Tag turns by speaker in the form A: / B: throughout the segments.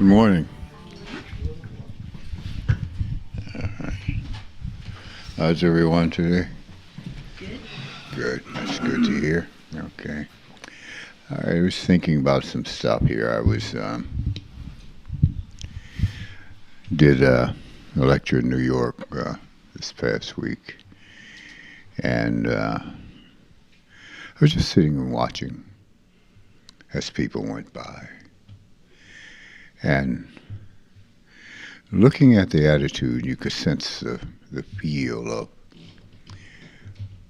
A: Good morning. How's everyone today?
B: Good.
A: Good. That's good to hear. Okay. I was thinking about some stuff here. I was did a lecture in New York this past week, and I was just sitting and watching as people went by, and looking at the attitude, you could sense the feel of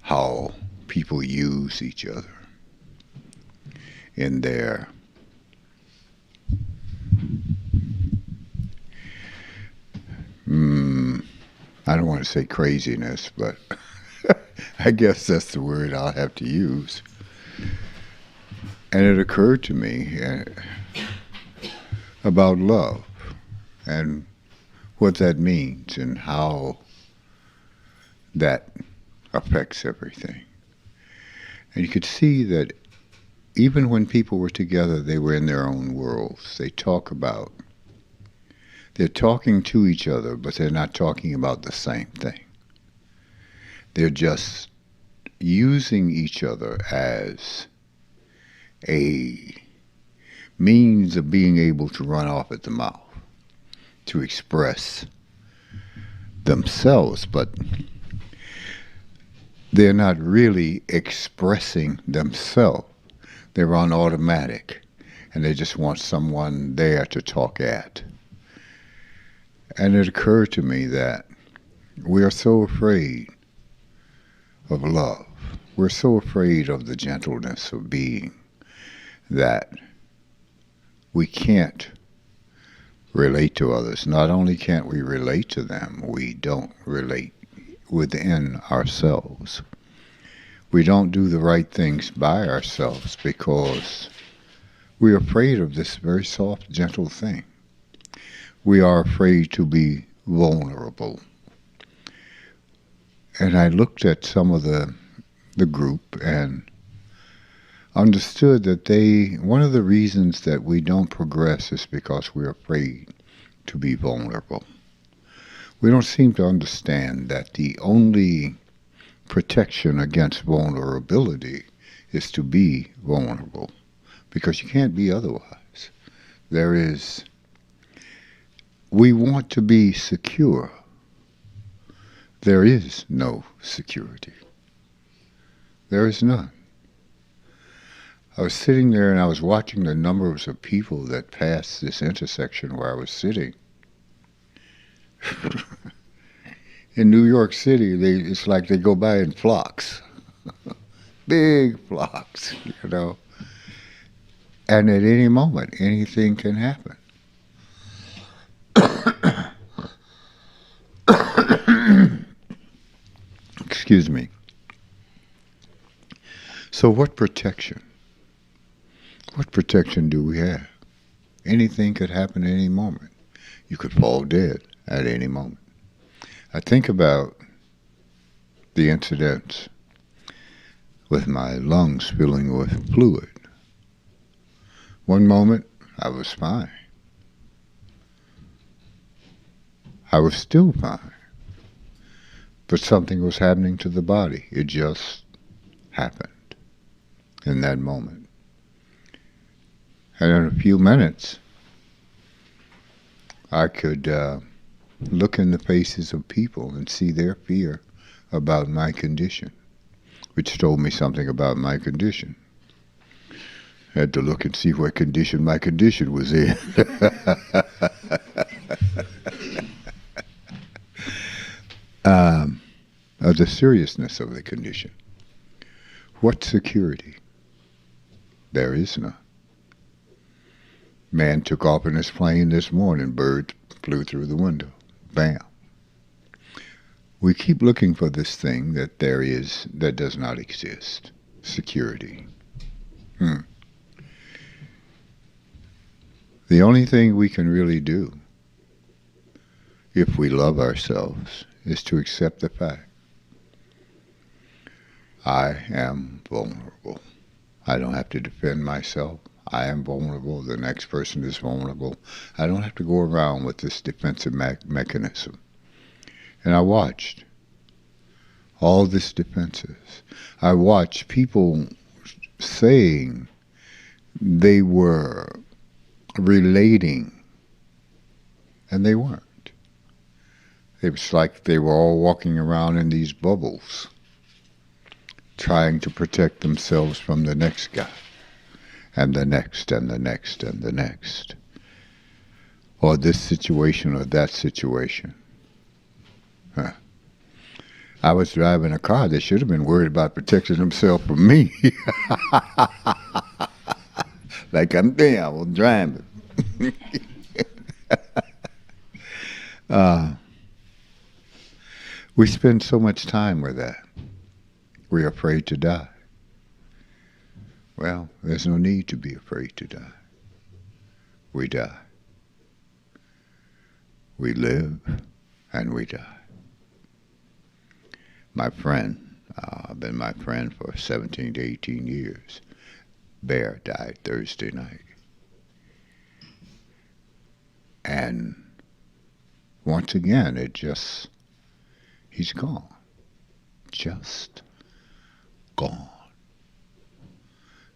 A: how people use each other in their I don't want to say craziness, but I guess that's the word I'll have to use. And it occurred to me about love and what that means and how that affects everything. And you could see that even when people were together, they were in their own worlds. They're talking to each other, but they're not talking about the same thing. They're just using each other as a means of being able to run off at the mouth, to express themselves, but they're not really expressing themselves. They're on automatic, and they just want someone there to talk at. And it occurred to me that we are so afraid of love. We're so afraid of the gentleness of being that we can't relate to others. Not only can't we relate to them, we don't relate within ourselves. We don't do the right things by ourselves because we're afraid of this very soft, gentle thing. We are afraid to be vulnerable. And I looked at some of the group and understood that one of the reasons that we don't progress is because we're afraid to be vulnerable. We don't seem to understand that the only protection against vulnerability is to be vulnerable, because you can't be otherwise. We want to be secure. There is no security. There is none. I was sitting there and I was watching the numbers of people that passed this intersection where I was sitting. In New York City, it's like they go by in flocks. Big flocks, And at any moment, anything can happen. Excuse me. So what protection? What protection do we have? Anything could happen at any moment. You could fall dead at any moment. I think about the incidents with my lungs filling with fluid. One moment, I was fine. I was still fine. But something was happening to the body. It just happened in that moment. And in a few minutes, I could look in the faces of people and see their fear about my condition, which told me something about my condition. I had to look and see what condition my condition was in. Of the seriousness of the condition. What security? There is none. Man took off in his plane this morning. Bird flew through the window. Bam. We keep looking for this thing that does not exist. Security. The only thing we can really do, if we love ourselves, is to accept the fact I am vulnerable. I don't have to defend myself. I am vulnerable. The next person is vulnerable. I don't have to go around with this defensive mechanism. And I watched all this defenses. I watched people saying they were relating, and they weren't. It was like they were all walking around in these bubbles, trying to protect themselves from the next guy, and the next, and the next, and the next. Or this situation or that situation. Huh. I was driving a car. They should have been worried about protecting themselves from me. Like I'm there, I was driving. We spend so much time with that. We're afraid to die. Well, there's no need to be afraid to die. We die. We live and we die. My friend, been my friend for 17 to 18 years. Bear died Thursday night. And once again, he's gone. Just gone.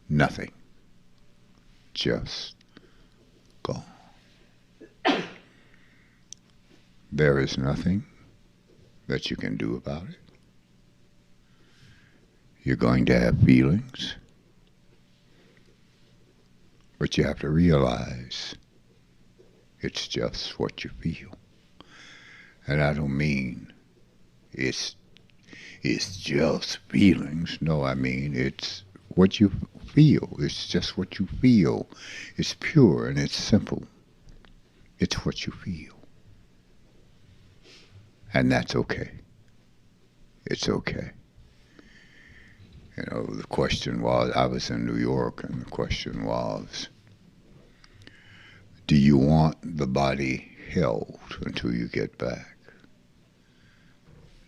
A: Nothing. Just gone. There is nothing that you can do about it. You're going to have feelings, but you have to realize it's just what you feel. And I don't mean it's just feelings. No, I mean it's what you feel. It's just what you feel. It's pure and it's simple. It's what you feel. And that's okay. It's okay. You know, the question was, I was in New York, and the question was, do you want the body held until you get back?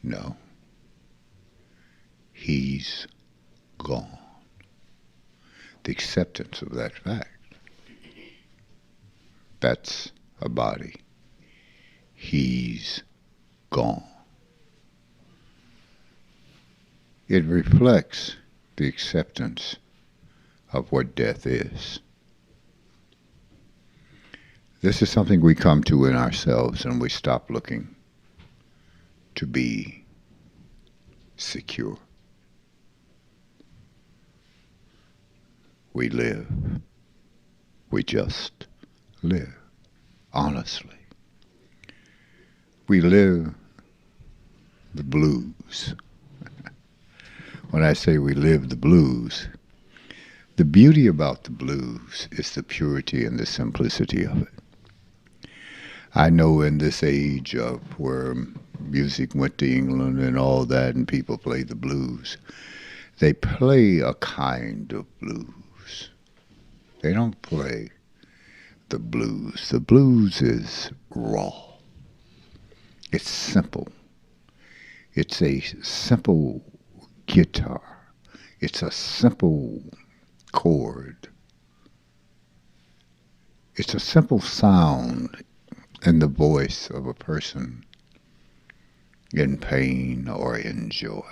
A: No. He's gone. The acceptance of that fact. That's a body. He's gone. It reflects the acceptance of what death is. This is something we come to in ourselves, and we stop looking to be secure. We live. We just live, honestly. We live the blues. When I say we live the blues, the beauty about the blues is the purity and the simplicity of it. I know in this age of where music went to England and all that, and people play the blues, they play a kind of blues. They don't play the blues. The blues is raw. It's simple. It's a simple guitar. It's a simple chord. It's a simple sound in the voice of a person in pain or in joy.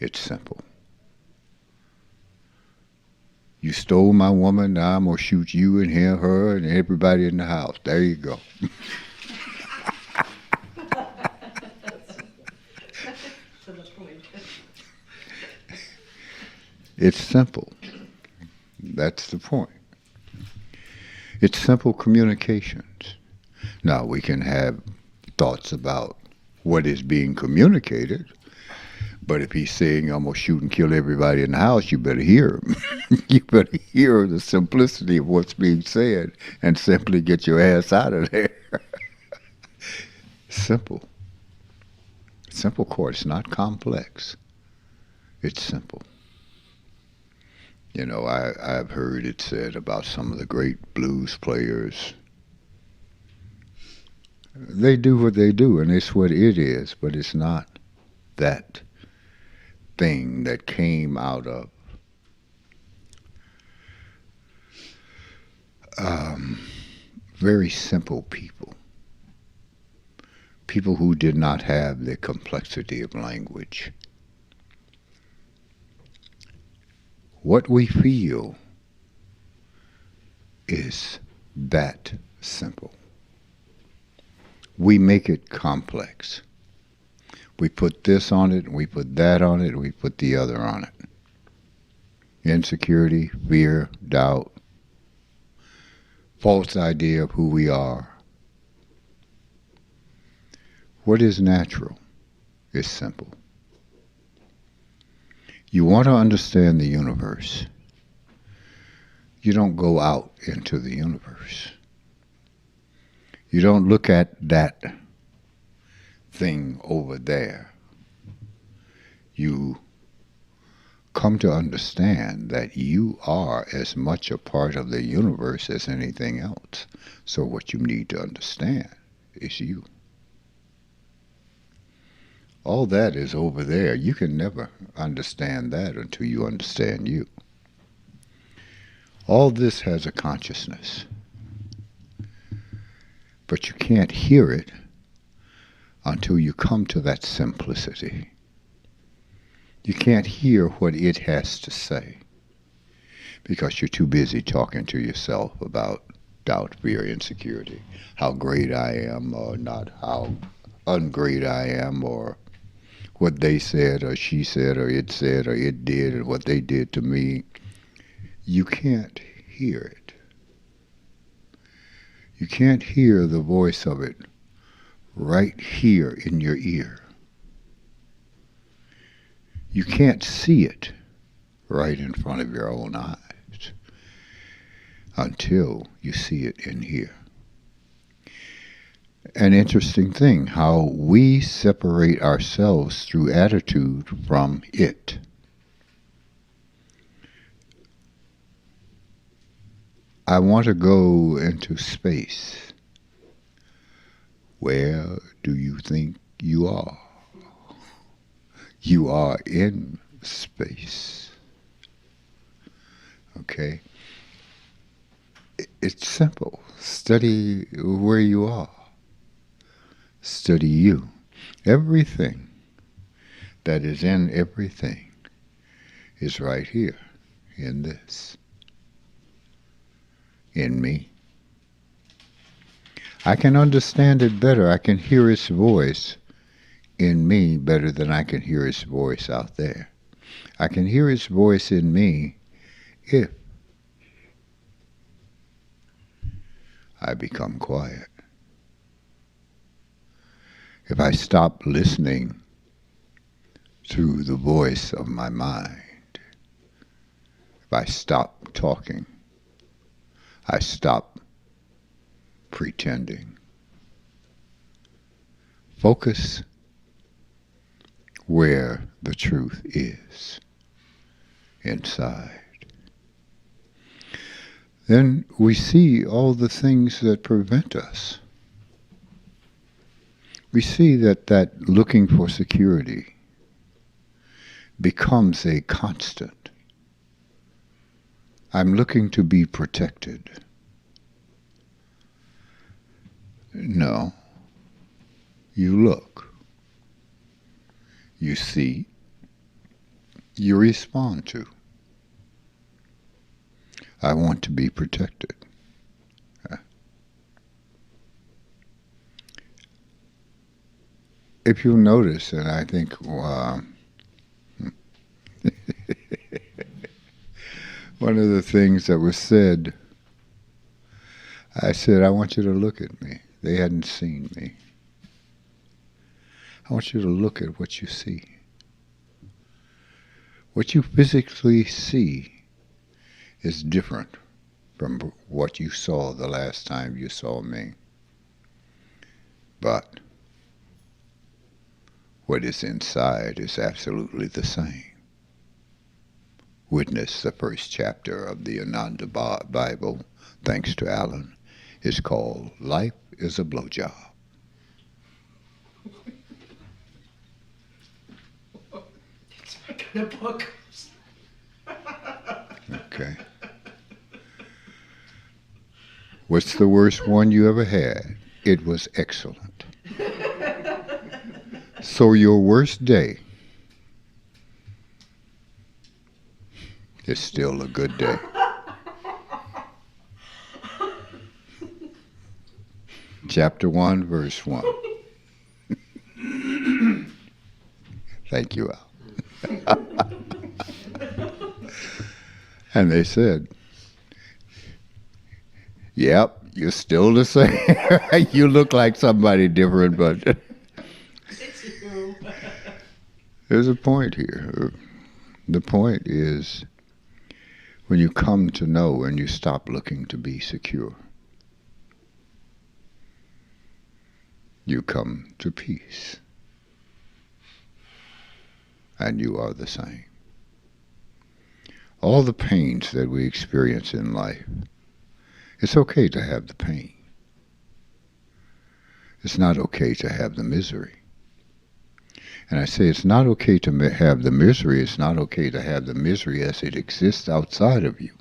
A: It's simple. You stole my woman, now I'm going to shoot you and him, her, and everybody in the house. There you go. It's simple. That's the point. It's simple communications. Now, we can have thoughts about what is being communicated, but if he's saying, I'm going to shoot and kill everybody in the house, you better hear him. You better hear the simplicity of what's being said and simply get your ass out of there. Simple. Simple chord. It's not complex. It's simple. You know, I've heard it said about some of the great blues players. They do what they do, and it's what it is, but it's not that thing that came out of um, very simple people, people who did not have the complexity of language. What we feel is that simple. We make it complex. We put this on it, and we put that on it, and we put the other on it. Insecurity, fear, doubt, false idea of who we are. What is natural is simple. You want to understand the universe. You don't go out into the universe. You don't look at that thing over there. You come to understand that you are as much a part of the universe as anything else. So what you need to understand is you. All that is over there. You can never understand that until you understand you. All this has a consciousness, but you can't hear it until you come to that simplicity. You can't hear what it has to say because you're too busy talking to yourself about doubt, fear, insecurity, how great I am or not, how ungreat I am, or what they said or she said or it did and what they did to me. You can't hear it. You can't hear the voice of it right here in your ear. You can't see it right in front of your own eyes until you see it in here. An interesting thing, how we separate ourselves through attitude from it. I want to go into space. Where do you think you are? You are in space. Okay? It's simple. Study where you are. Study you. Everything that is in everything is right here, in this, in me. I can understand it better. I can hear its voice in me better than I can hear its voice out there. I can hear its voice in me if I become quiet. If I stop listening to the voice of my mind, if I stop talking, I stop pretending. Focus where the truth is, inside. Then we see all the things that prevent us. We see that looking for security becomes a constant. I'm looking to be protected. No. You look. You see. You respond to. I want to be protected. If you notice, and I think one of the things that was said, I said, I want you to look at me. They hadn't seen me. I want you to look at what you see. What you physically see is different from what you saw the last time you saw me. But what is inside is absolutely the same. Witness the first chapter of the Ananda Bible, thanks to Alan, is called Life is a Blowjob.
B: It's my kind of book.
A: Okay. What's the worst one you ever had? It was excellent. So your worst day is still a good day. Chapter 1, verse 1. Thank you, Al. And they said, yep, you're still the same. You look like somebody different, but
B: It's you.
A: there's a point here. The point is when you come to know and you stop looking to be secure, you come to peace. And you are the same. All the pains that we experience in life, it's okay to have the pain. It's not okay to have the misery. And I say it's not okay to have the misery. It's not okay to have the misery as it exists outside of you.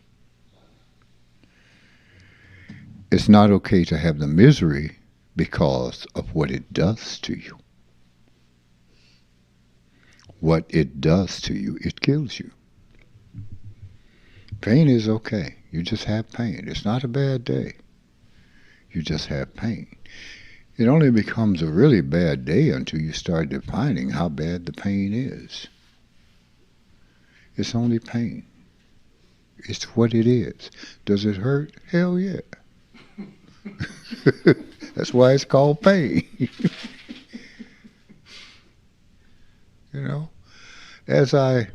A: It's not okay to have the misery because of what it does to you. What it does to you, it kills you. Pain is okay. You just have pain. It's not a bad day. You just have pain. It only becomes a really bad day until you start defining how bad the pain is. It's only pain. It's what it is. Does it hurt? Hell yeah. That's why it's called pain. You know, as I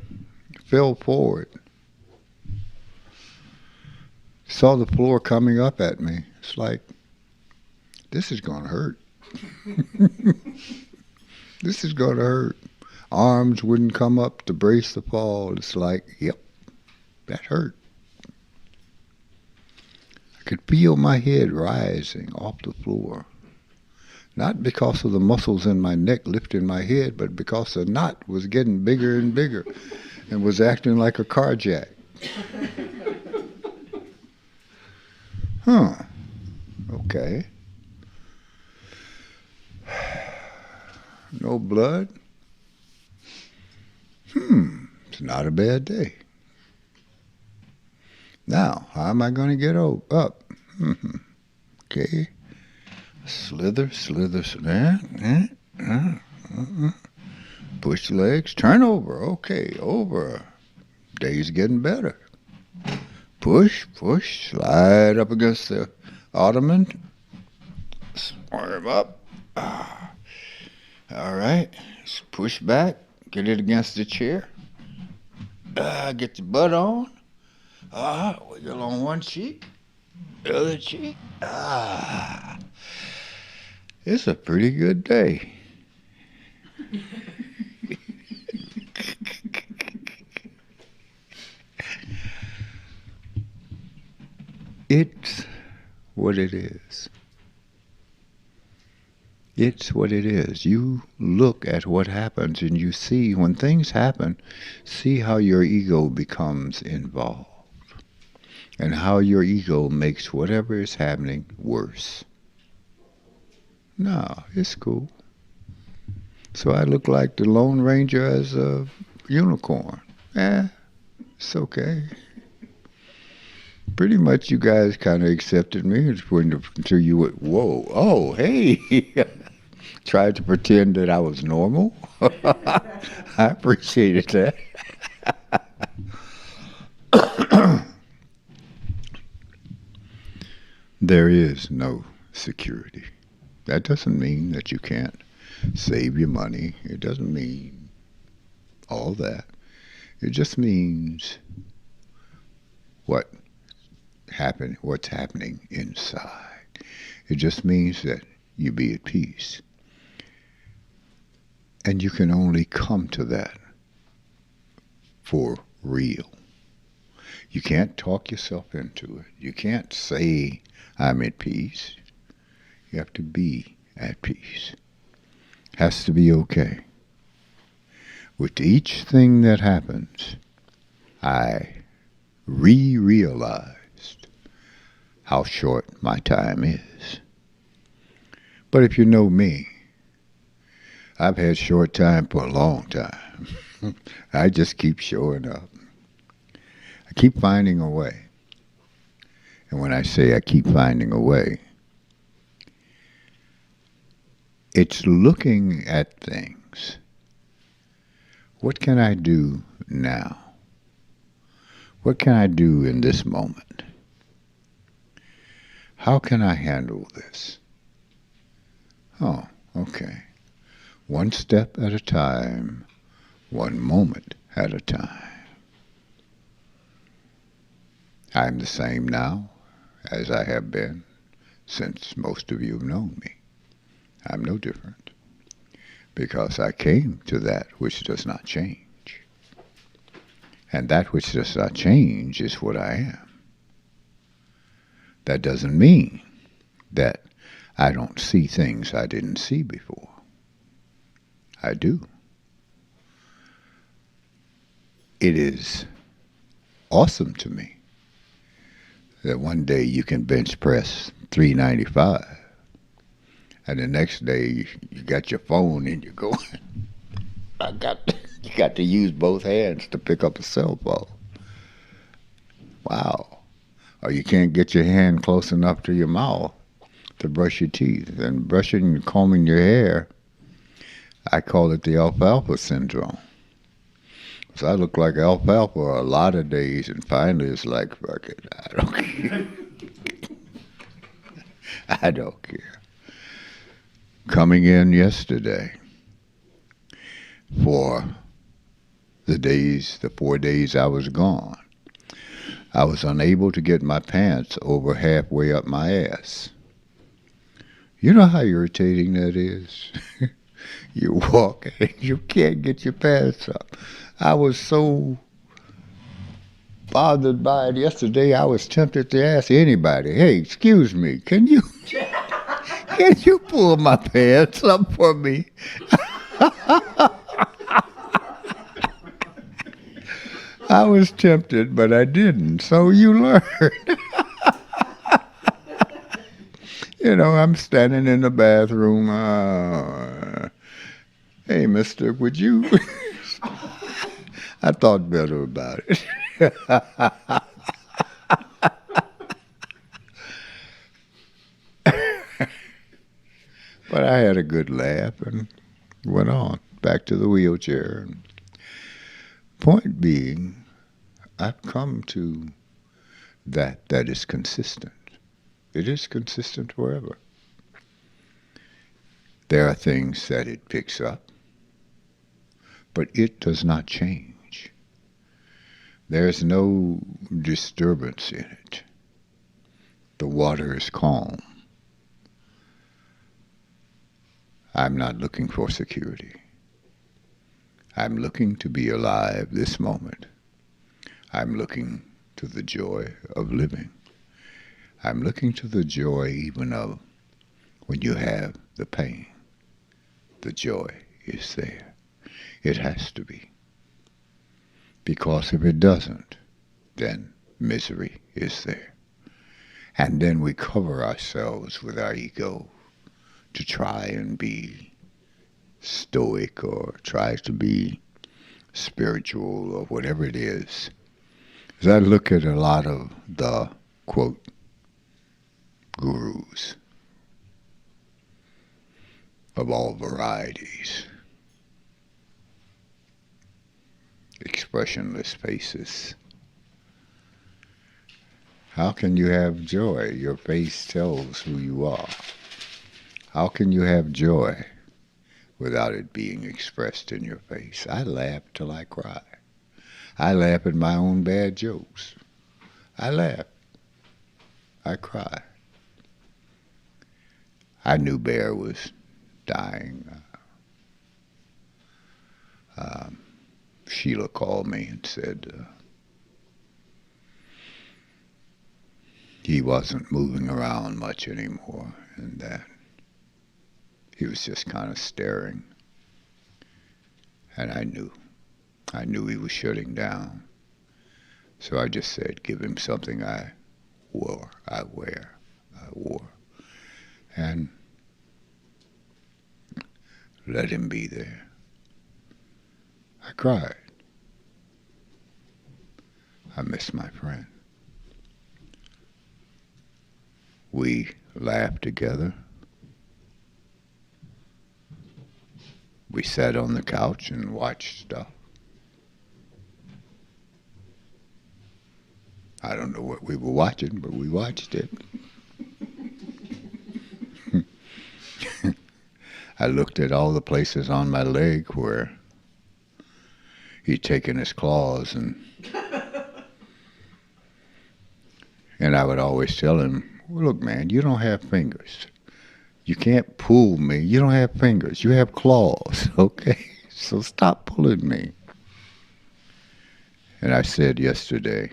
A: fell forward, saw the floor coming up at me. It's like, this is going to hurt. This is going to hurt. Arms wouldn't come up to brace the fall. It's like, yep, that hurt. I could feel my head rising off the floor. Not because of the muscles in my neck lifting my head, but because the knot was getting bigger and bigger and was acting like a car jack. Huh. Okay. No blood? It's not a bad day. Now, how am I going to get up? Okay. Slither, slither, push legs, turn over. Okay, over. Day's getting better. Push, push, slide up against the ottoman. Swarm up. All right. Push back. Get it against the chair. Get your butt on. Wiggle on one cheek. The other cheek. It's a pretty good day. It's what it is. It's what it is. You look at what happens and you see when things happen, see how your ego becomes involved and how your ego makes whatever is happening worse. No, it's cool. So I look like the Lone Ranger as a unicorn. It's okay. Pretty much you guys kind of accepted me until you went, whoa, oh, hey. Tried to pretend that I was normal. I appreciated that. There is no security. That doesn't mean that you can't save your money. It doesn't mean all that. It just means what's happening inside. It just means that you be at peace. And you can only come to that for real. You can't talk yourself into it. You can't say, I'm at peace. You have to be at peace. Has to be okay. With each thing that happens, I realized how short my time is. But if you know me, I've had short time for a long time. I just keep showing up. I keep finding a way. And when I say I keep finding a way, it's looking at things. What can I do now? What can I do in this moment? How can I handle this? Oh, okay. One step at a time, one moment at a time. I'm the same now as I have been since most of you have known me. I'm no different because I came to that which does not change. And that which does not change is what I am. That doesn't mean that I don't see things I didn't see before. I do. It is awesome to me that one day you can bench press 395 and the next day you got your phone and you're going, you got to use both hands to pick up a cell phone. Wow. Or you can't get your hand close enough to your mouth to brush your teeth. And brushing and combing your hair, I call it the alfalfa syndrome. So I look like alfalfa a lot of days, and finally it's like, fuck it, I don't care. I don't care. Coming in yesterday for the 4 days I was gone, I was unable to get my pants over halfway up my ass. You know how irritating that is? You walk and you can't get your pants up. I was so bothered by it yesterday, I was tempted to ask anybody, hey, excuse me, can you pull my pants up for me? I was tempted, but I didn't. So you learn. You know, I'm standing in the bathroom. Hey, mister, would you? I thought better about it. But I had a good laugh and went on back to the wheelchair. Point being, I've come to that is consistent. It is consistent forever. There are things that it picks up, but it does not change. There's no disturbance in it. The water is calm. I'm not looking for security. I'm looking to be alive this moment. I'm looking to the joy of living. I'm looking to the joy even of when you have the pain. The joy is there. It has to be. Because if it doesn't, then misery is there. And then we cover ourselves with our ego to try and be stoic or try to be spiritual or whatever it is. As I look at a lot of the, quote, gurus of all varieties, expressionless faces, how can you have joy? Your face tells who you are. How can you have joy without it being expressed in your face? I laugh till I cry. I laugh at my own bad jokes. I laugh. I cry. I knew Bear was dying. Sheila called me and said he wasn't moving around much anymore and that he was just kind of staring. And I knew he was shutting down. So I just said, give him something I I wore. And let him be there. I cried. I miss my friend. We laughed together. We sat on the couch and watched stuff. I don't know what we were watching, but we watched it. I looked at all the places on my leg where he'd taken his claws, and I would always tell him, well, look, man, you don't have fingers. You can't pull me. You don't have fingers. You have claws, okay? So stop pulling me. And I said yesterday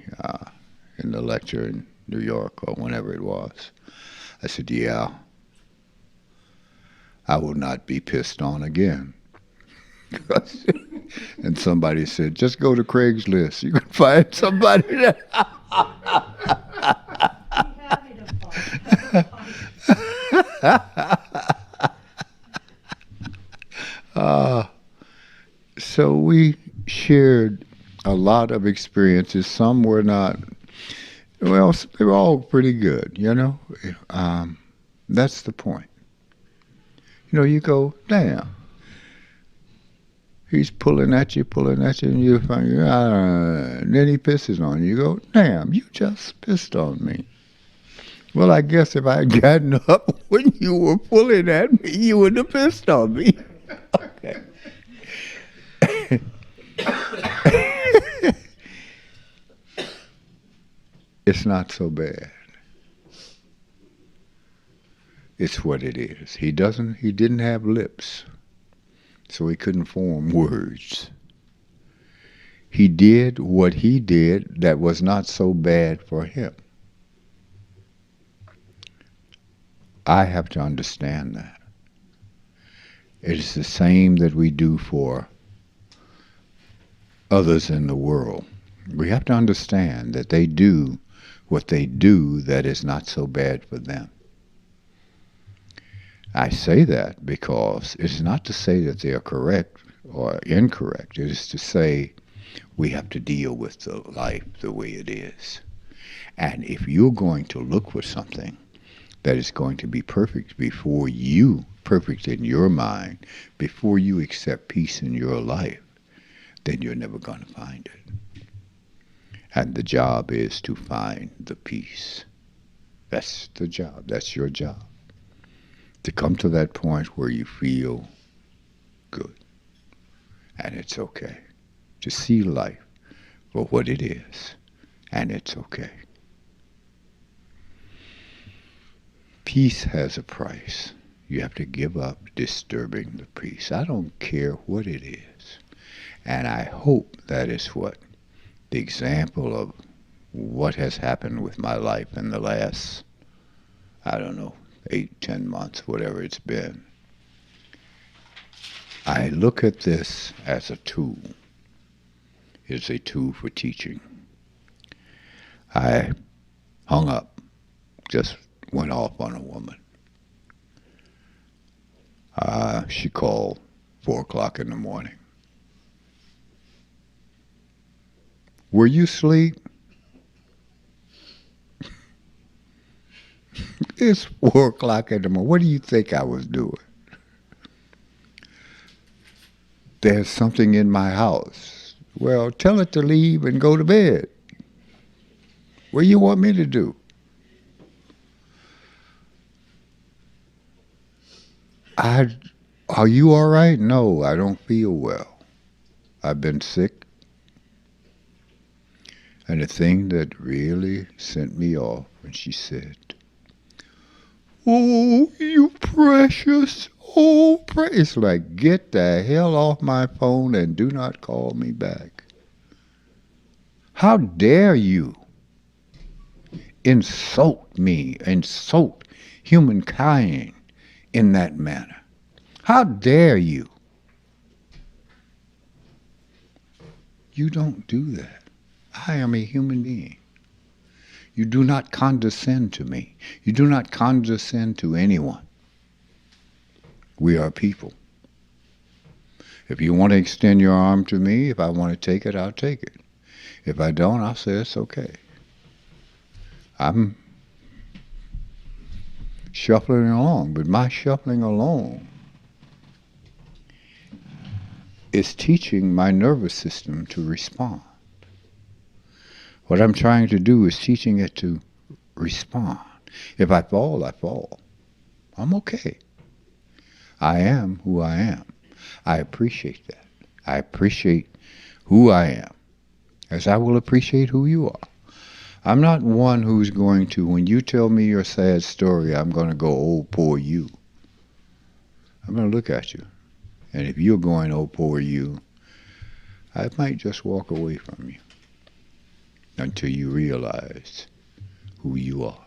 A: in the lecture in New York or whenever it was, I said, yeah, I will not be pissed on again. And somebody said, just go to Craigslist. You can find somebody that... So we shared a lot of experiences. Some were not, well, they were all pretty good, you know. That's the point. You know, you go, damn. He's pulling at you, and you find, and then he pisses on you. You go, damn, you just pissed on me. Well, I guess if I had gotten up when you were pulling at me, you wouldn't have pissed on me. Okay. It's not so bad. It's what it is. He didn't have lips, so he couldn't form words. He did what he did that was not so bad for him. I have to understand that. It is the same that we do for others in the world. We have to understand that they do what they do that is not so bad for them. I say that because it's not to say that they are correct or incorrect. It is to say we have to deal with the life the way it is. And if you're going to look for something that is going to be perfect before you, perfect in your mind, before you accept peace in your life, then you're never going to find it. And the job is to find the peace. That's the job. That's your job. To come to that point where you feel good. And it's okay. To see life for what it is. And it's okay. Peace has a price. You have to give up disturbing the peace. I don't care what it is. And I hope that is what the example of what has happened with my life in the last, 8, 10 months, whatever it's been. I look at this as a tool. It's a tool for teaching. I hung up, just went off on a woman. She called 4 o'clock in the morning. Were you asleep? It's 4 o'clock in the morning. What do you think I was doing? There's something in my house. Well, tell it to leave and go to bed. What do you want me to do? Are you all right? No, I don't feel well. I've been sick. And the thing that really sent me off when she said, oh, you precious, oh, it's like, get the hell off my phone and do not call me back. How dare you insult me, insult humankind in that manner? How dare you? You don't do that. I am a human being. You do not condescend to me. You do not condescend to anyone. We are people. If you want to extend your arm to me, if I want to take it, I'll take it. If I don't, I'll say it's okay. I'm shuffling along, but my shuffling along is teaching my nervous system to respond. What I'm trying to do is teaching it to respond. If I fall, I fall. I'm okay. I am who I am. I appreciate that. I appreciate who I am, as I will appreciate who you are. I'm not one who's going to, when you tell me your sad story, I'm going to go, oh, poor you. I'm going to look at you. And if you're going, oh, poor you, I might just walk away from you until you realize who you are.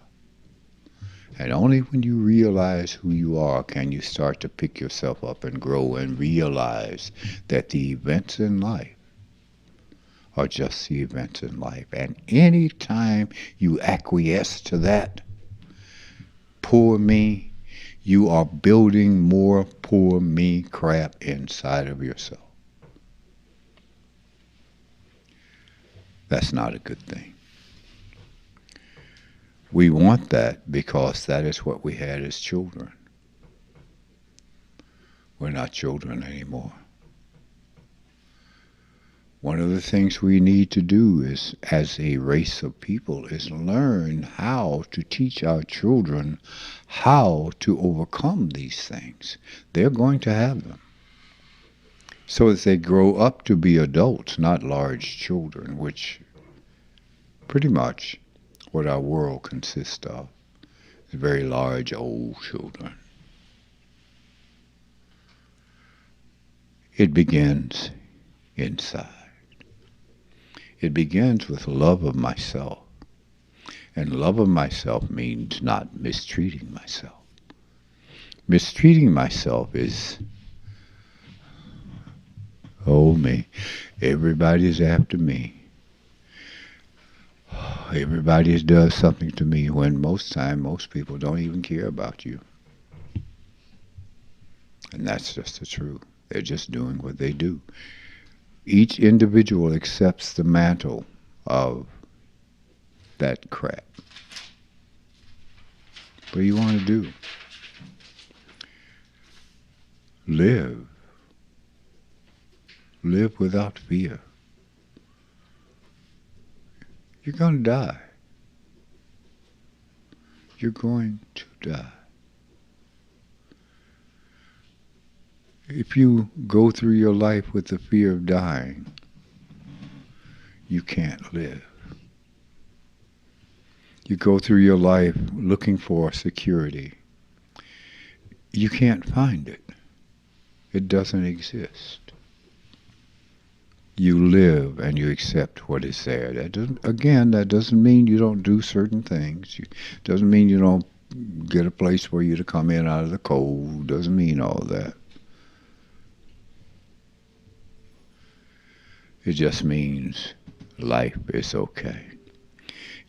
A: And only when you realize who you are can you start to pick yourself up and grow and realize that the events in life are just the events in life. And any time you acquiesce to that, poor me, you are building more poor me crap inside of yourself. That's not a good thing. We want that because that is what we had as children. We're not children anymore. One of the things we need to do is, as a race of people, is learn how to teach our children how to overcome these things. They're going to have them. So as they grow up to be adults, not large children, which pretty much what our world consists of, is very large old children. It begins inside. It begins with love of myself. And love of myself means not mistreating myself. Mistreating myself is, oh me, everybody's after me. Everybody does something to me, when most people don't even care about you. And that's just the truth. They're just doing what they do. Each individual accepts the mantle of that crap. What do you want to do? Live. Live without fear. You're going to die. You're going to die. If you go through your life with the fear of dying, you can't live. You go through your life looking for security. You can't find it. It doesn't exist. You live and you accept what is there. That doesn't mean you don't do certain things. It doesn't mean you don't get a place for you to come in out of the cold. Doesn't mean all that. It just means life is okay.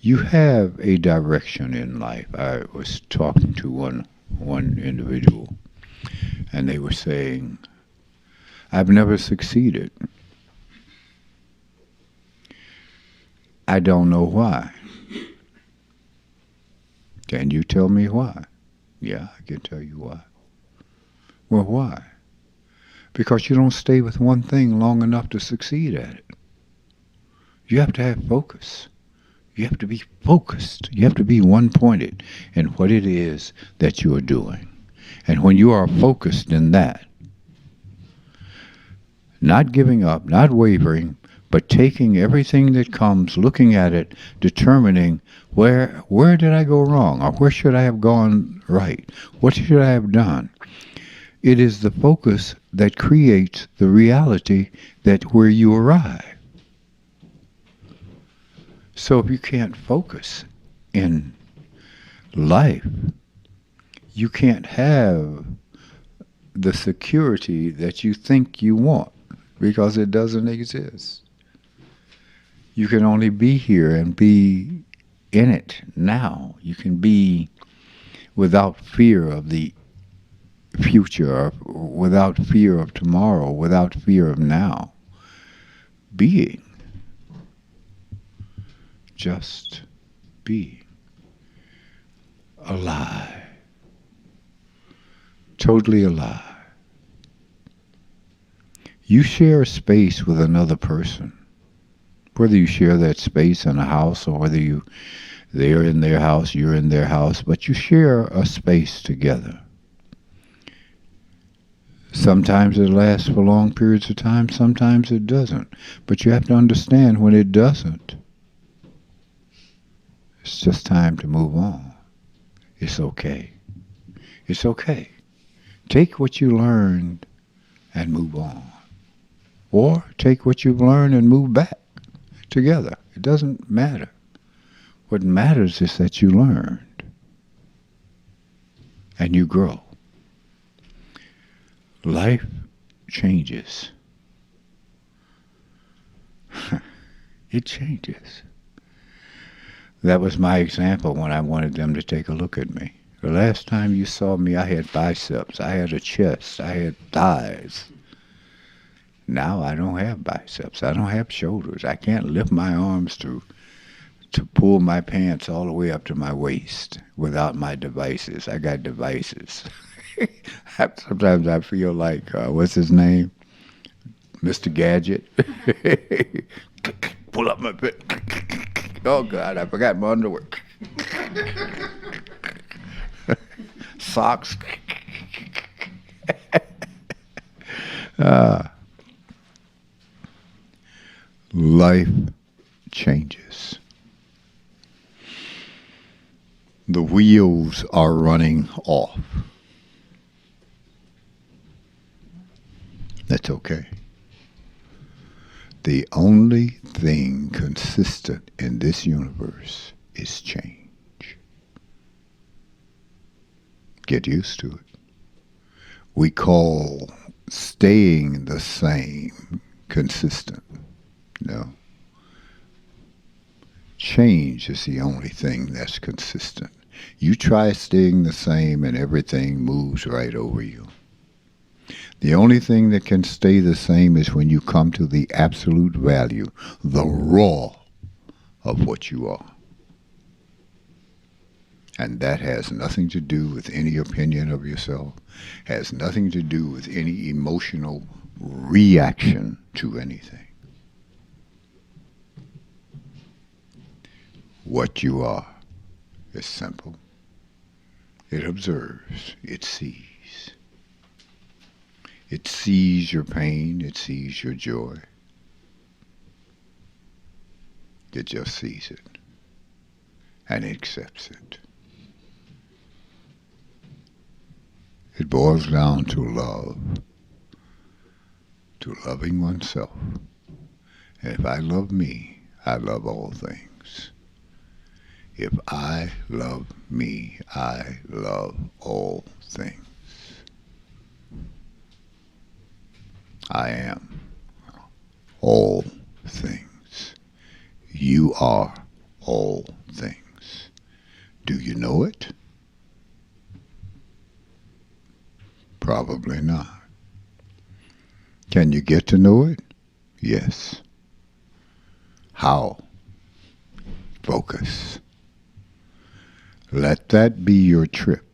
A: You have a direction in life. I was talking to one individual, and they were saying, I've never succeeded. I don't know why. Can you tell me why? Yeah, I can tell you why. Well, why? Because you don't stay with one thing long enough to succeed at it. You have to have focus. You have to be focused. You have to be one-pointed in what it is that you are doing. And when you are focused in that, not giving up, not wavering, but taking everything that comes, looking at it, determining where did I go wrong, or where should I have gone right? What should I have done? It is the focus that creates the reality that where you arrive. So if you can't focus in life, you can't have the security that you think you want, because it doesn't exist. You can only be here and be in it now. You can be without fear of the future, without fear of tomorrow, without fear of now. Being. Just being. Alive. Totally alive. You share a space with another person. Whether you share that space in a house or whether they're in their house, you're in their house, but you share a space together. Sometimes it lasts for long periods of time, sometimes it doesn't. But you have to understand when it doesn't, it's just time to move on. It's okay. It's okay. Take what you learned and move on. Or take what you've learned and move back together. It doesn't matter. What matters is that you learned and you grow. Life changes. It changes. That was my example when I wanted them to take a look at me. The last time you saw me, I had biceps, I had a chest, I had thighs. Now I don't have biceps, I don't have shoulders. I can't lift my arms to pull my pants all the way up to my waist without my devices. I got devices. Sometimes I feel like, what's his name? Mr. Gadget. Pull up my pants. Oh, God, I forgot my underwear. Socks. Life changes. The wheels are running off. That's okay. The only thing consistent in this universe is change. Get used to it. We call staying the same consistent. No. Change is the only thing that's consistent. You try staying the same and everything moves right over you. The only thing that can stay the same is when you come to the absolute value, the raw of what you are. And that has nothing to do with any opinion of yourself, has nothing to do with any emotional reaction to anything. What you are is simple. It observes, it sees. It sees your pain, it sees your joy. It just sees it. And it accepts it. It boils down to love. To loving oneself. And if I love me, I love all things. If I love me, I love all things. I am all things. You are all things. Do you know it? Probably not. Can you get to know it? Yes. How? Focus. Let that be your trip.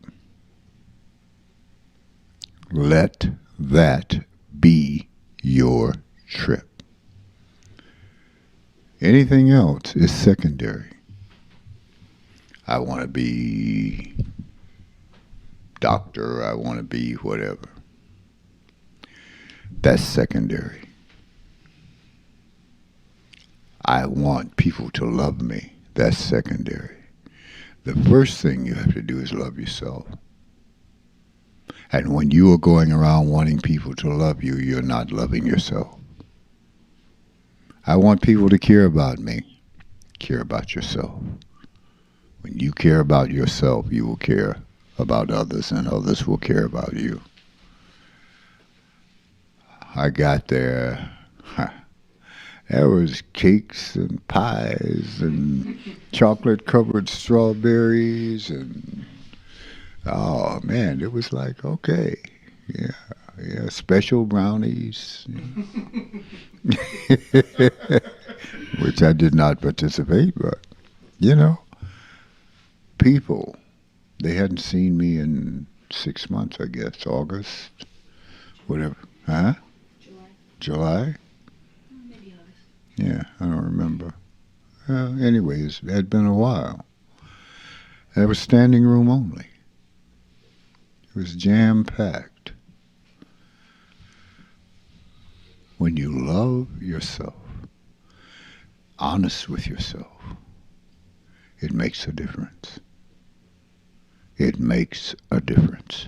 A: Let that be your trip. Anything else is secondary. I want to be doctor, I want to be whatever. That's secondary. I want people to love me. That's secondary. The first thing you have to do is love yourself. And when you are going around wanting people to love you, you're not loving yourself. I want people to care about me. Care about yourself. When you care about yourself, you will care about others, and others will care about you. I got there. There was cakes and pies and chocolate-covered strawberries and oh man, it was like okay, yeah, yeah, special brownies, which I did not participate, but you know, people they hadn't seen me in 6 months, I guess, August, whatever, huh? July?
B: Maybe August.
A: Yeah, I don't remember. Anyways, it had been a while. There was standing room only. It was jam-packed. When you love yourself, honest with yourself, it makes a difference. It makes a difference.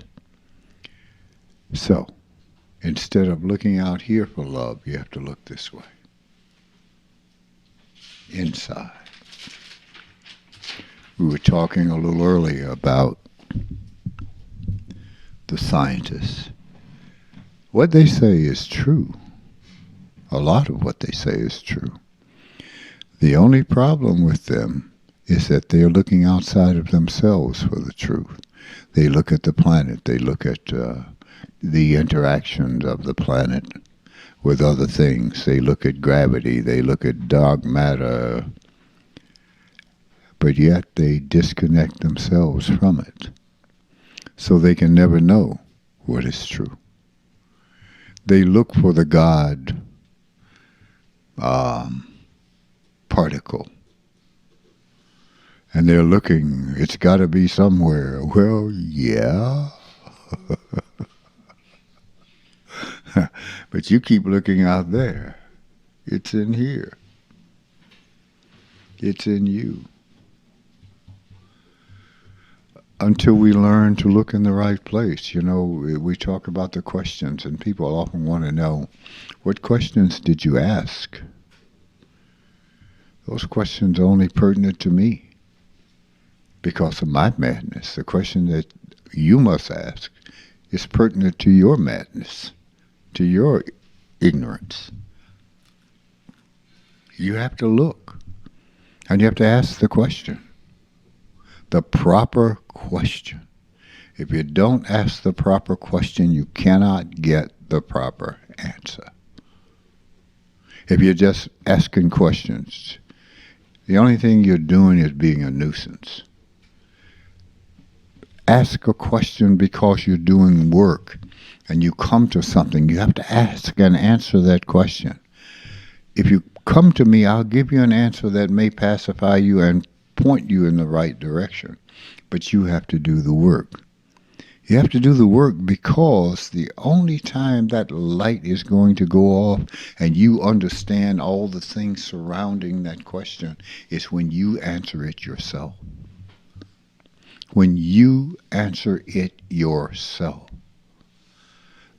A: So, instead of looking out here for love, you have to look this way. Inside. We were talking a little earlier about the scientists. What they say is true. A lot of what they say is true. The only problem with them is that they're looking outside of themselves for the truth. They look at the planet. They look at the interactions of the planet with other things. They look at gravity. They look at dark matter. But yet they disconnect themselves from it. So they can never know what is true. They look for the God particle. And they're looking, it's got to be somewhere. Well, yeah. But you keep looking out there. It's in here. It's in you. Until we learn to look in the right place. You know, we talk about the questions, and people often want to know, what questions did you ask? Those questions are only pertinent to me because of my madness. The question that you must ask is pertinent to your madness, to your ignorance. You have to look, and you have to ask the question. The proper question. If you don't ask the proper question, you cannot get the proper answer. If you're just asking questions, the only thing you're doing is being a nuisance. Ask a question because you're doing work and you come to something. You have to ask and answer that question. If you come to me, I'll give you an answer that may pacify you and point you in the right direction. But you have to do the work. You have to do the work because the only time that light is going to go off and you understand all the things surrounding that question is when you answer it yourself. When you answer it yourself,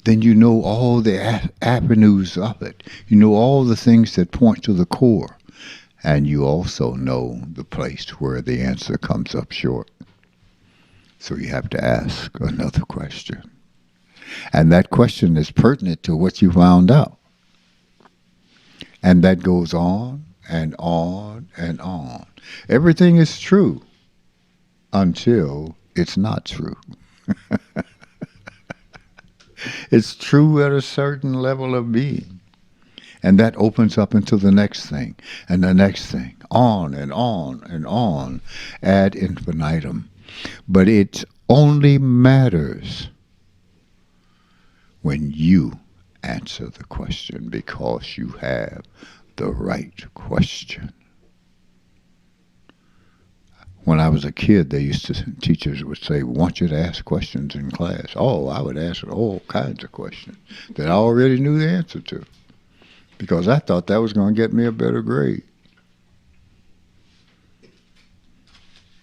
A: then you know all the avenues of it. You know all the things that point to the core. And you also know the place where the answer comes up short. So you have to ask another question. And that question is pertinent to what you found out. And that goes on and on and on. Everything is true until it's not true. It's true at a certain level of being. And that opens up into the next thing and the next thing, on and on and on, ad infinitum. But it only matters when you answer the question because you have the right question. When I was a kid, teachers would say, we want you to ask questions in class. Oh, I would ask all kinds of questions that I already knew the answer to because I thought that was going to get me a better grade.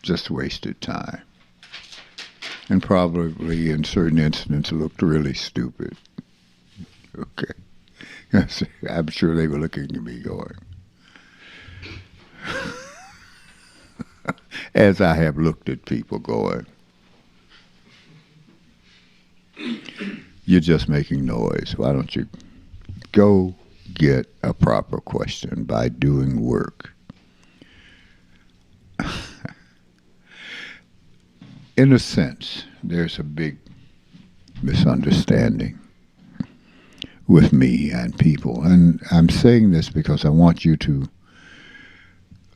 A: Just wasted time. And probably in certain instances looked really stupid. Okay. I'm sure they were looking at me going, as I have looked at people going, you're just making noise. Why don't you go get a proper question by doing work. In a sense, there's a big misunderstanding with me and people. And I'm saying this because I want you to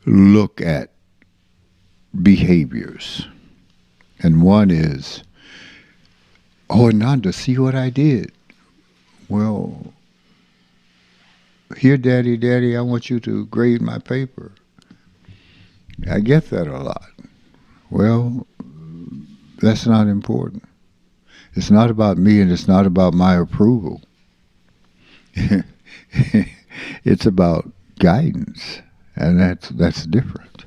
A: look at behaviors. And one is, oh, Ananda, see what I did. Well, here, Daddy, I want you to grade my paper. I get that a lot. Well, that's not important. It's not about me and it's not about my approval. It's about guidance, and that's different.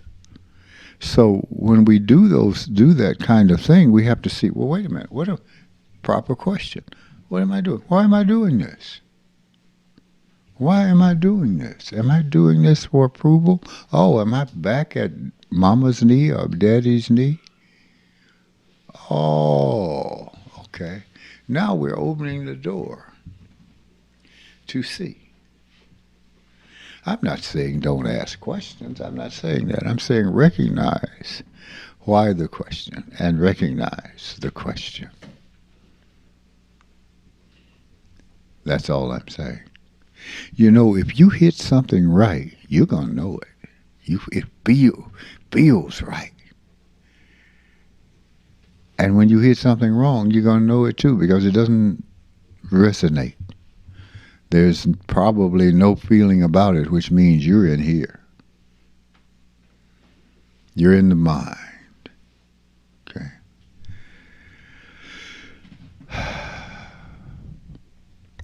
A: So when we do that kind of thing, we have to see, well, wait a minute, what a proper question. What am I doing? Why am I doing this? Why am I doing this? Am I doing this for approval? Oh, am I back at mama's knee or daddy's knee? Oh, okay. Now we're opening the door to see. I'm not saying don't ask questions. I'm not saying that. I'm saying recognize why the question and recognize the question. That's all I'm saying. You know, if you hit something right, you're going to know it. It feels right. And when you hit something wrong, you're going to know it too, because it doesn't resonate. There's probably no feeling about it, which means you're in here. You're in the mind. Okay.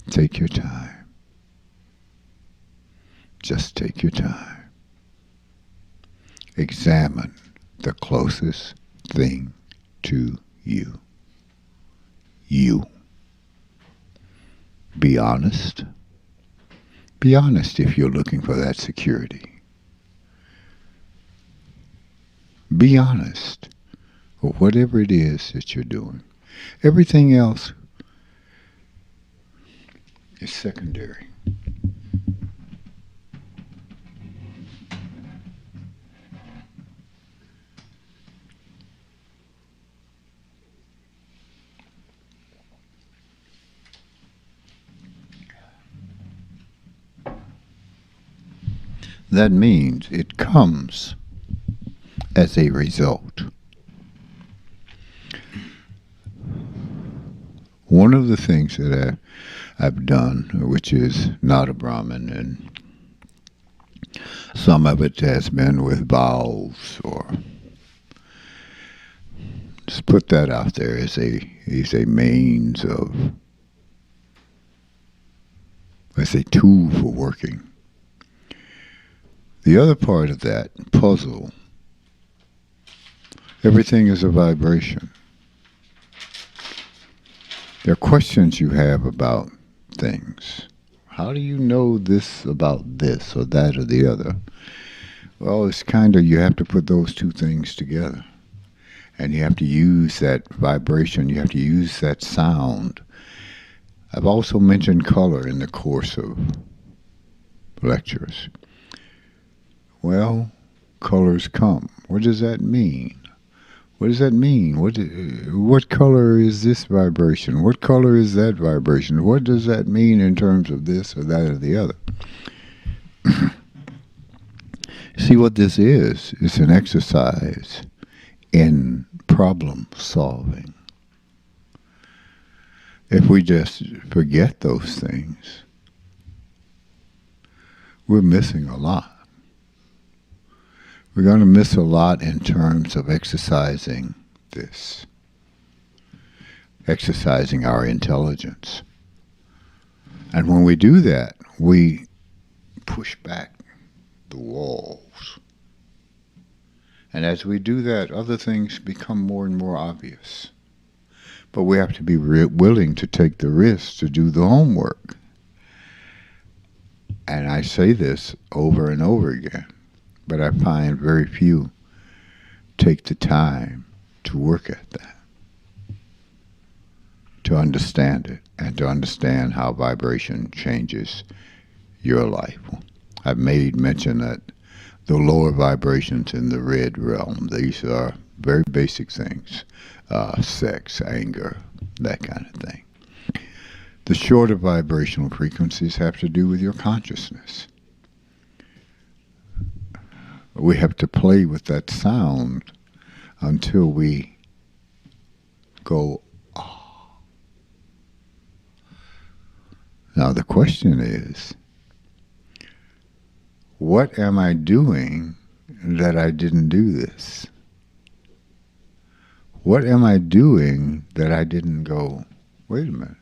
A: Take your time. Just take your time. Examine the closest thing to you. You. Be honest. Be honest if you're looking for that security. Be honest for whatever it is that you're doing. Everything else is secondary. That means it comes as a result. One of the things that I've done, which is not a Brahmin, and some of it has been with vows, or just put that out there as a means of, as a tool for working. The other part of that puzzle, everything is a vibration. There are questions you have about things. How do you know this about this or that or the other? Well, it's kind of, you have to put those two things together. And you have to use that vibration. You have to use that sound. I've also mentioned color in the course of lectures. Well, colors come. What does that mean? What does that mean? What color is this vibration? What color is that vibration? What does that mean in terms of this or that or the other? See, what this is an exercise in problem solving. If we just forget those things, we're missing a lot. We're going to miss a lot in terms of exercising this, exercising our intelligence. And when we do that, we push back the walls. And as we do that, other things become more and more obvious. But we have to be willing to take the risk to do the homework. And I say this over and over again. But I find very few take the time to work at that, to understand it, and to understand how vibration changes your life. I've made mention that the lower vibrations in the red realm, these are very basic things, sex, anger, that kind of thing. The shorter vibrational frequencies have to do with your consciousness. We have to play with that sound until we go, ah. Now the question is, what am I doing that I didn't do this? What am I doing that I didn't go, wait a minute?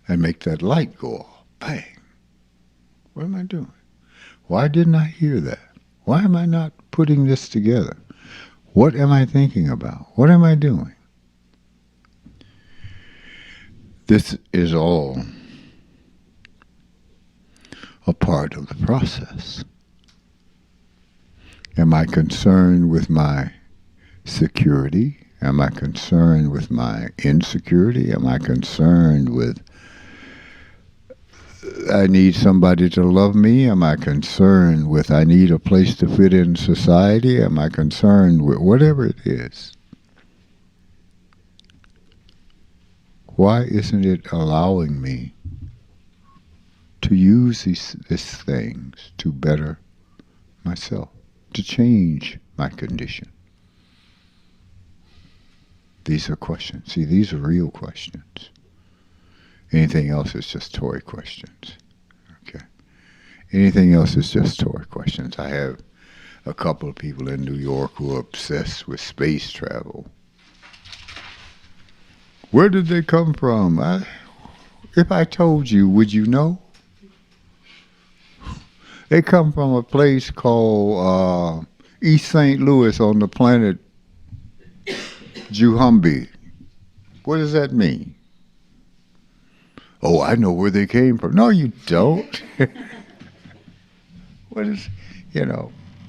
A: And make that light go off. Bang. What am I doing? Why didn't I hear that? Why am I not putting this together? What am I thinking about? What am I doing? This is all a part of the process. Am I concerned with my security? Am I concerned with my insecurity? Am I concerned with I need somebody to love me? Am I concerned with I need a place to fit in society? Am I concerned with whatever it is? Why isn't it allowing me to use these things to better myself, to change my condition? These are questions. See, these are real questions. Anything else is just toy questions. Okay. Anything else is just toy questions. I have a couple of people in New York who are obsessed with space travel. Where did they come from? If I told you, would you know? They come from a place called East St. Louis on the planet Juhumbi. What does that mean? Oh, I know where they came from. No, you don't. What is,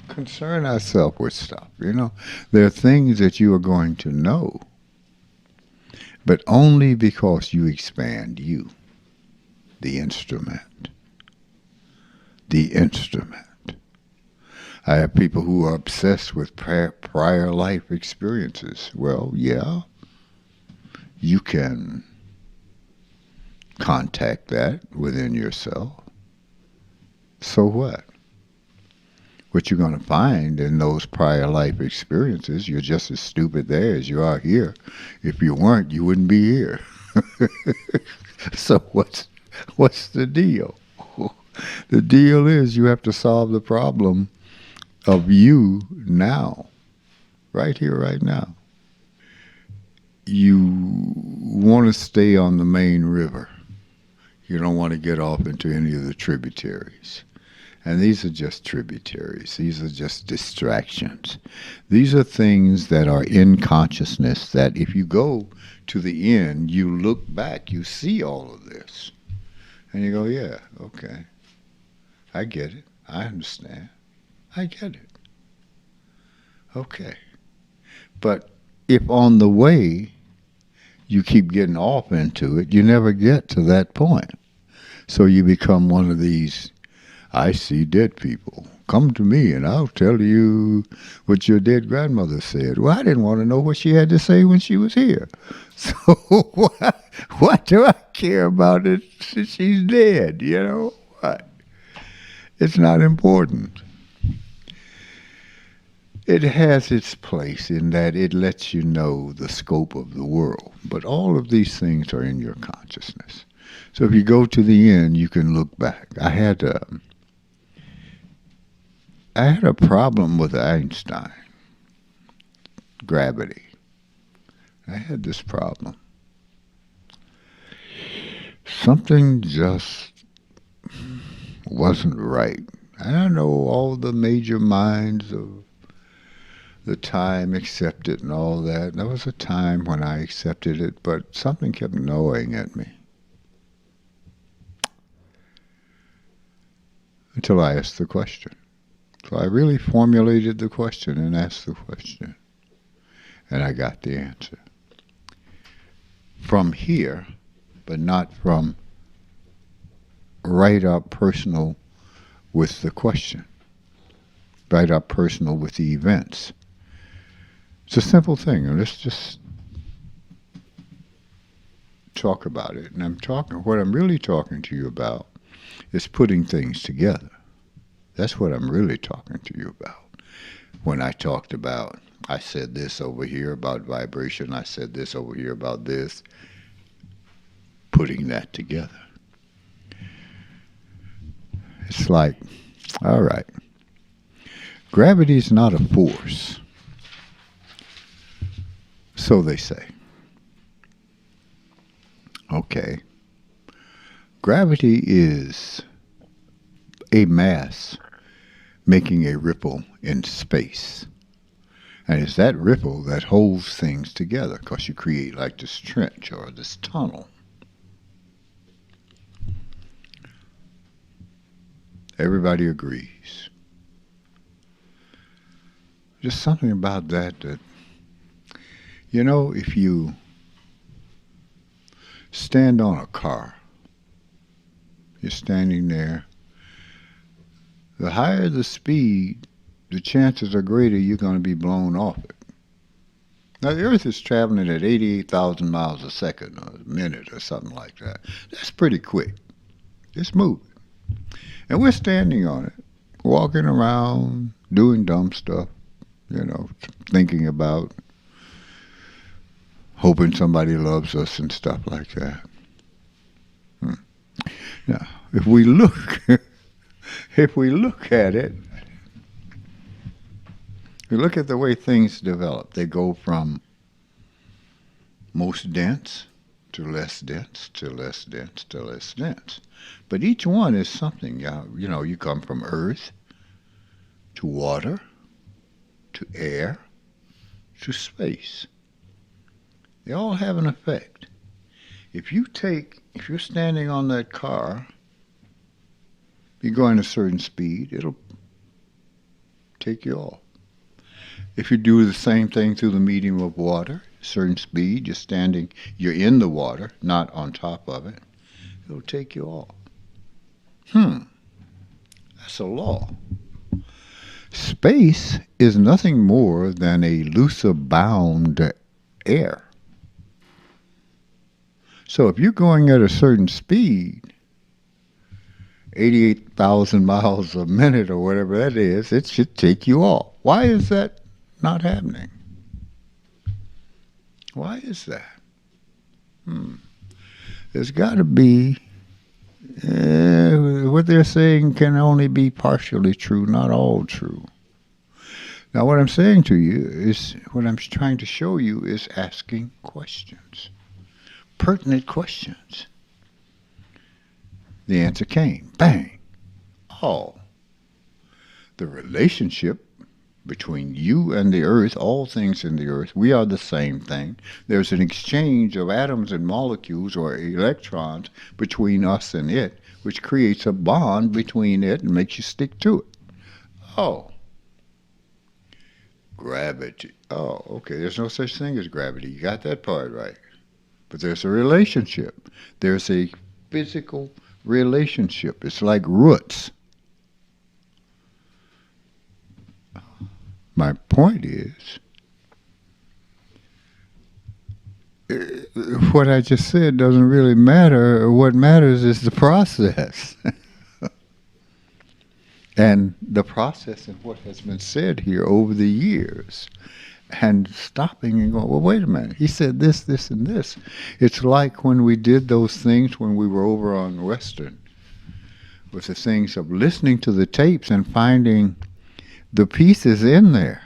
A: concern ourselves with stuff, There are things that you are going to know, but only because you expand you, the instrument. The instrument. I have people who are obsessed with prior life experiences. Well, yeah, you can contact that within yourself. So what? What you're going to find in those prior life experiences, you're just as stupid there as you are here. If you weren't, you wouldn't be here. So what's the deal? The deal is you have to solve the problem of you now, right here, right now. You want to stay on the main river. You don't want to get off into any of the tributaries. And these are just tributaries. These are just distractions. These are things that are in consciousness that if you go to the end, you look back, you see all of this. And you go, yeah, okay. I get it. I understand. I get it. Okay. But if on the way you keep getting off into it, you never get to that point. So you become one of these, I see dead people. Come to me and I'll tell you what your dead grandmother said. Well, I didn't want to know what she had to say when she was here. So what do I care about it since she's dead? What? It's not important. It has its place in that it lets you know the scope of the world. But all of these things are in your consciousness. So if you go to the end, you can look back. I had a problem with Einstein. Gravity. I had this problem. Something just wasn't right. I don't know, all the major minds of the time accepted and all that. There was a time when I accepted it, but something kept gnawing at me. Until I asked the question. So I really formulated the question and asked the question. And I got the answer. from here, but not from right up personal with the question, right up personal with the events. It's a simple thing, and let's just talk about it. And what I'm really talking to you about is putting things together. That's what I'm really talking to you about. When I talked about, I said this over here about vibration, I said this over here about this, putting that together. It's like, all right, gravity is not a force, so they say. Okay, gravity is a mass making a ripple in space. And it's that ripple that holds things together, because you create like this trench or this tunnel. Everybody agrees. Just something about that, you know, if you stand on a car, you're standing there, the higher the speed, the chances are greater you're going to be blown off it. Now, the Earth is traveling at 88,000 miles a second, or a minute, or something like that. That's pretty quick. It's moving. And we're standing on it, walking around, doing dumb stuff, you know, thinking about hoping somebody loves us and stuff like that. Now, if we look at it, we look at the way things develop. They go from most dense to less dense to less dense to less dense. But each one is something. You know, you come from earth to water to air to space. They all have an effect. If you're standing on that car, you're going a certain speed, it'll take you off. If you do the same thing through the medium of water, certain speed, you're in the water, not on top of it, it'll take you off. That's a law. Space is nothing more than a looser bound air. So if you're going at a certain speed, 88,000 miles a minute or whatever that is, it should take you off. Why is that not happening? Why is that? There's got to be, what they're saying can only be partially true, not all true. Now what I'm saying to you is, what I'm trying to show you is asking questions. Pertinent questions. The answer came. Bang. Oh. The relationship between you and the earth, all things in the earth, we are the same thing. There's an exchange of atoms and molecules or electrons between us and it, which creates a bond between it and makes you stick to it. Oh. Gravity. Oh, okay. There's no such thing as gravity. You got that part right. But there's a relationship. There's a physical relationship. It's like roots. My point is, what I just said doesn't really matter. What matters is the process. And the process and what has been said here over the years. And stopping and going, well, wait a minute. He said this, this, and this. It's like when we did those things when we were over on Western, with the things of listening to the tapes and finding the pieces in there.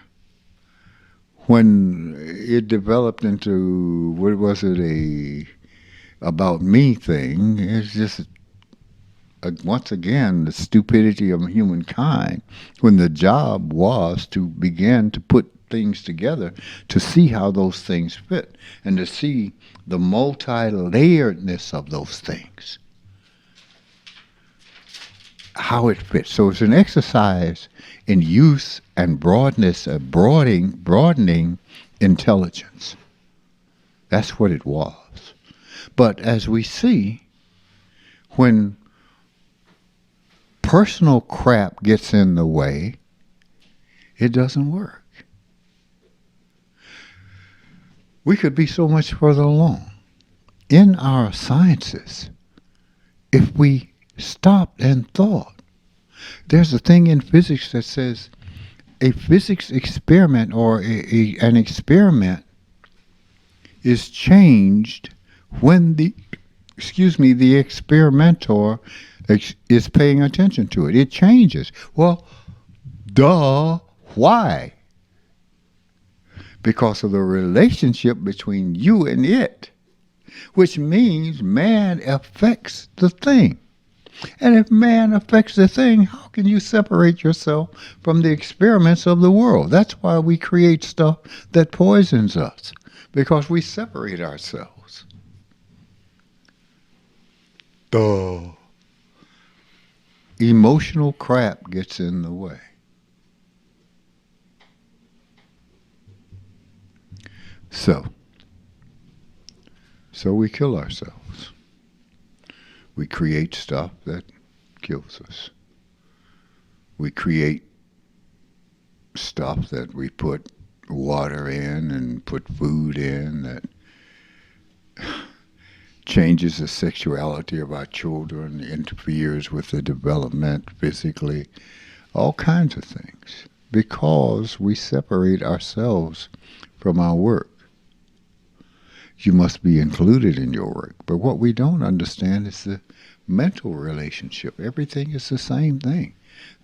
A: When it developed into, what was it, a about me thing, it's just, once again, the stupidity of humankind, when the job was to begin to put things together to see how those things fit and to see the multi-layeredness of those things, how it fits. So it's an exercise in use and broadness, broadening intelligence. That's what it was. But as we see, when personal crap gets in the way, it doesn't work. We could be so much further along in our sciences if we stopped and thought. There's a thing in physics that says a physics experiment or an experiment is changed when the experimenter is paying attention to it. It changes. Well, duh, why? Because of the relationship between you and it, which means man affects the thing. And if man affects the thing, how can you separate yourself from the experiments of the world? That's why we create stuff that poisons us, because we separate ourselves. Duh. Emotional crap gets in the way. So we kill ourselves. We create stuff that kills us. We create stuff that we put water in and put food in that changes the sexuality of our children, interferes with the development physically, all kinds of things, because we separate ourselves from our work. You must be included in your work. But what we don't understand is the mental relationship. Everything is the same thing.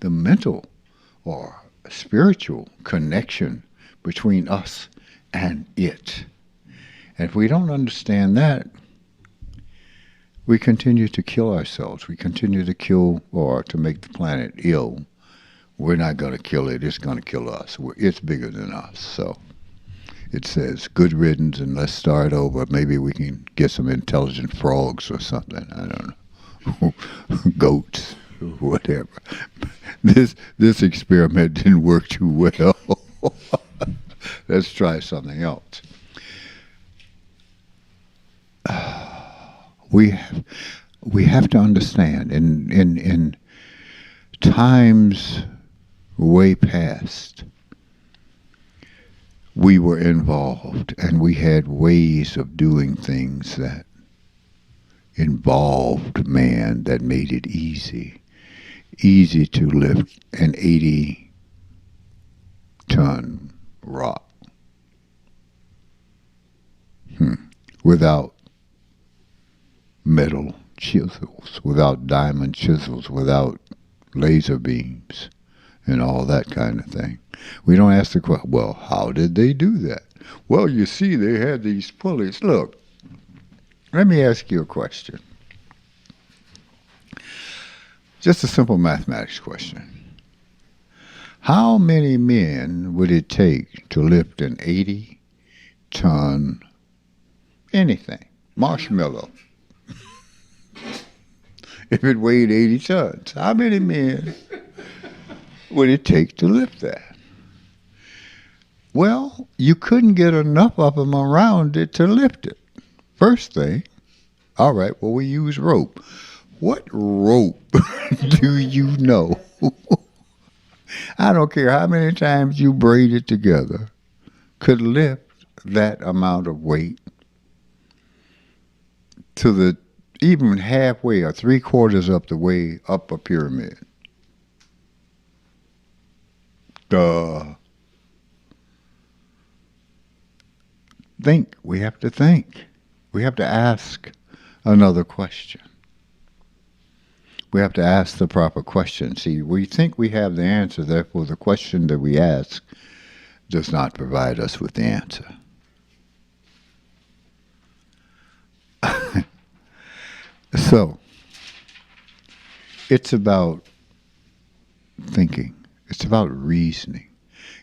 A: The mental or spiritual connection between us and it. And if we don't understand that, we continue to kill ourselves. We continue to kill or to make the planet ill. We're not going to kill it. It's going to kill us. It's bigger than us. So it says, good riddance, and let's start over. Maybe we can get some intelligent frogs or something. I don't know. Goats, whatever. This experiment didn't work too well. Let's try something else. We have to understand in times way past, we were involved, and we had ways of doing things that involved man that made it easy to lift an 80-ton rock without metal chisels, without diamond chisels, without laser beams and all that kind of thing. We don't ask the question, well, how did they do that? Well, you see, they had these pulleys. Look, let me ask you a question. Just a simple mathematics question. How many men would it take to lift an 80-ton anything, marshmallow? If it weighed 80 tons, how many men would it take to lift that? Well, you couldn't get enough of them around it to lift it. First thing, all right, well, we use rope. What rope do you know? I don't care how many times you braid it together, could lift that amount of weight to the even halfway or 3/4 up the way up a pyramid. Duh. Think. We have to think. We have to ask another question. We have to ask the proper question. See, we think we have the answer, therefore the question that we ask does not provide us with the answer. So, it's about thinking. It's about reasoning.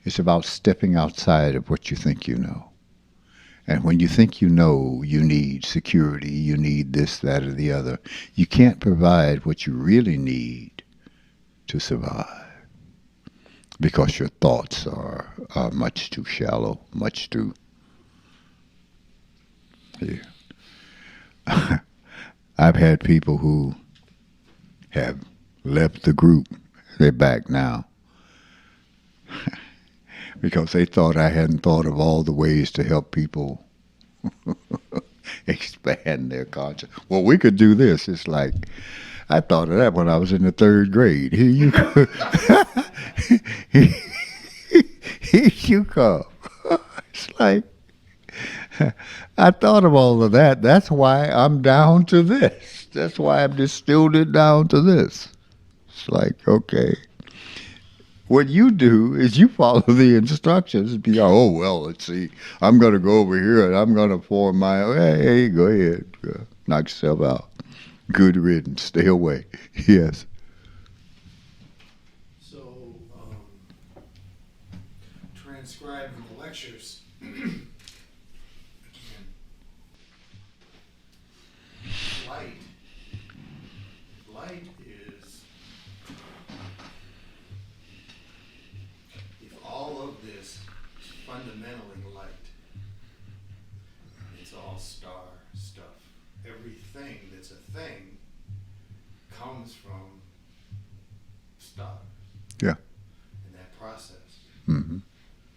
A: It's about stepping outside of what you think you know. And when you think you know, you need security, you need this, that, or the other. You can't provide what you really need to survive because your thoughts are much too shallow, much too... Yeah. I've had people who have left the group. They're back now because they thought I hadn't thought of all the ways to help people expand their consciousness. Well, we could do this. It's like, I thought of that when I was in the third grade. Here you go. Here you go. It's like, I thought of all of that. That's why I'm down to this. That's why I've distilled it down to this. It's like, okay. What you do is you follow the instructions. Be, oh, well, let's see. I'm going to go over here and I'm going to form my, hey, go ahead. Knock yourself out. Good riddance. Stay away. Yes.
C: So, transcribing the lectures. Again, light is, if all of this is fundamentally light, it's all star stuff. Everything that's a thing comes from stars.
A: Yeah.
C: In that process.
A: Mm-hmm.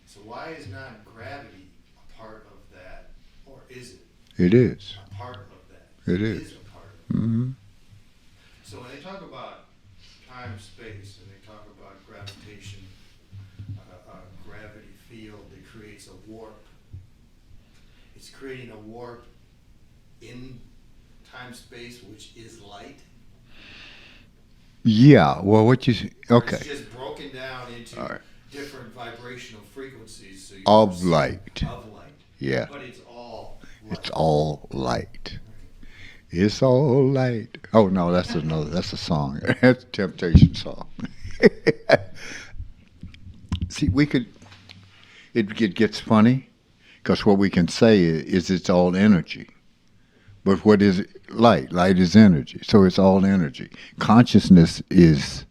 C: So why is not gravity a part of that, or is it?
A: It is.
C: A part of that.
A: It is.
C: A part of it.
A: Mm-hmm.
C: So when they talk about time, space, and they talk about gravitation, a gravity field that creates a warp, it's creating a warp in time, space, which is light.
A: Yeah. Well, what you okay?
C: It's just broken down into
A: All right.
C: different vibrational frequencies. So you
A: Of
C: perceive-
A: light.
C: Of light.
A: Yeah.
C: But it's all light.
A: It's all light. It's all light. Oh no, that's another. That's a song. That's a Temptation song. See, we could. It gets funny because what we can say is it's all energy. But what is light? Light is energy. So it's all energy. Consciousness is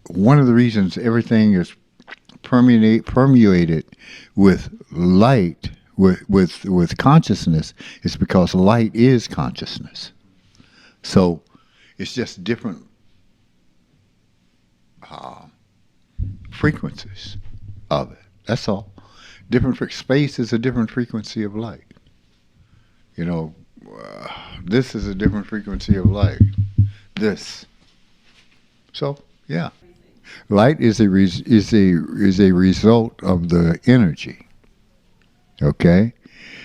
A: one of the reasons everything is permeated with light, with consciousness, is because light is consciousness. So it's just different frequencies of it. That's all. Space is a different frequency of light. You know, this is a different frequency of light. This. So yeah, light is a result of the energy. Okay,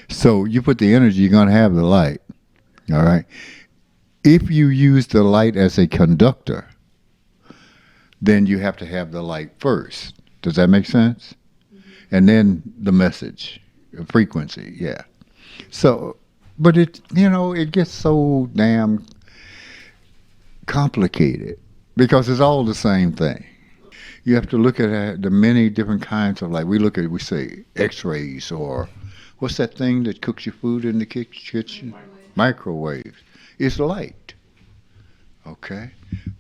A: so you put the energy, you're going to have the light. All right. If you use the light as a conductor, then you have to have the light first. Does that make sense? Mm-hmm. And then the message, frequency. Yeah. So. But it gets so damn complicated because it's all the same thing. You have to look at the many different kinds of light. We say X-rays, or what's that thing that cooks your food in the kitchen? Microwave. It's light. Okay?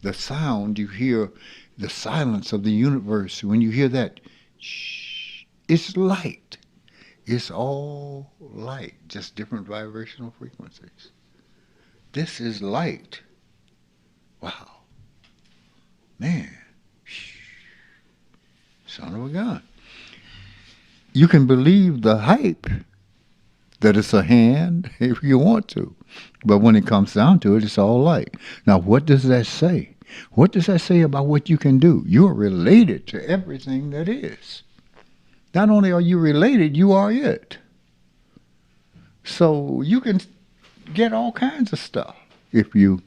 A: The sound you hear, the silence of the universe, when you hear that, shh, it's light. It's all light, just different vibrational frequencies. This is light. Wow. Man. Son of a gun. You can believe the hype that it's a hand if you want to. But when it comes down to it, it's all light. Now, what does that say? What does that say about what you can do? You're related to everything that is. Not only are you related, you are it. So you can get all kinds of stuff if you